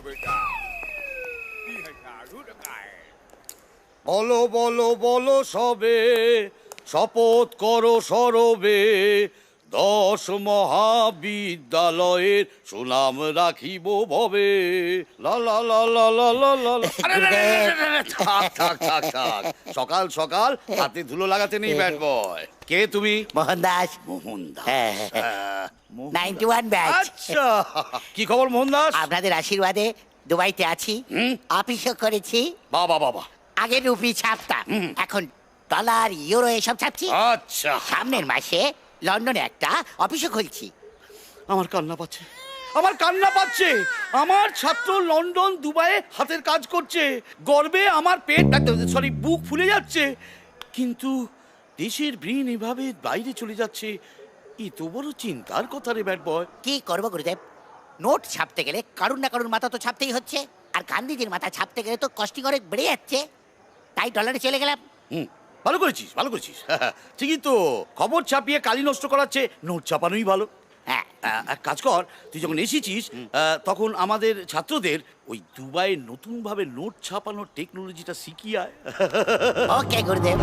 बेटा কি হয়েছে আরু টাকায় বলো বলো বলো সবে, শপথ করো সরবে, 10 মহাবিদ্যালয়ের সুনাম রাখিব ভবে। লা লা লা লা লা লা লা লা। আরে, আরে, আরে, আরে, আরে, থাক থাক থাক থাক, সকাল সকাল হাতে ধুলো লাগাতে নেই ব্যাট বয়। কে তুমি? মোহনদাস। মোহন দাস। হ্যাঁ, মোহন 91 দাস। ব্যাচ। আচ্ছা, কি খবর মোহন দাস? আপনাদের আশীর্বাদে দুবাইতে আছি, অফিসও করেছি। বাবা বাবা। আগে রুপি ছাপতাম, এখন ডলার ইউরো এসব ছাপছি। আচ্ছা, সামনের মাসে লন্ডনে একটা অফিসও খুলছি। আমার কান্না পাচ্ছে, আমার কান্না পাচ্ছে। আমার ছাত্র লন্ডন দুবাইয়ে হাতের কাজ করছে, গর্বে আমার পেট, সরি, বুক ফুলে যাচ্ছে। কিন্তু দেশের ব্রেন এভাবে বাইরে চলে যাচ্ছে, এ তো বড় চিন্তার কথা রে ব্যাট বয়। কি করবো গুরুদেব, নোট ছাপতে গেলে কারুর না কারুর মাথা তো ছাপতেই হচ্ছে, আর গান্ধীজির মাথা ছাপতে গেলে তো কস্টিং অনেক বেড়ে যাচ্ছে, তাই ডলারে চলে গেলাম। ভালো করেছিস, ভালো করেছিস। ঠিকই তো, খবর ছাপিয়ে কালি নষ্ট করাচ্ছে নোট ছাপানোই ভালো। হ্যাঁ, এক কাজ কর, তুই যখন এসেছিস তখন আমাদের ছাত্রদের ওই দুবাইয়ে নতুন ভাবে নোট ছাপানোর টেকনোলজিটা শিখিয়ে আয়। ওকে গুরুদেব।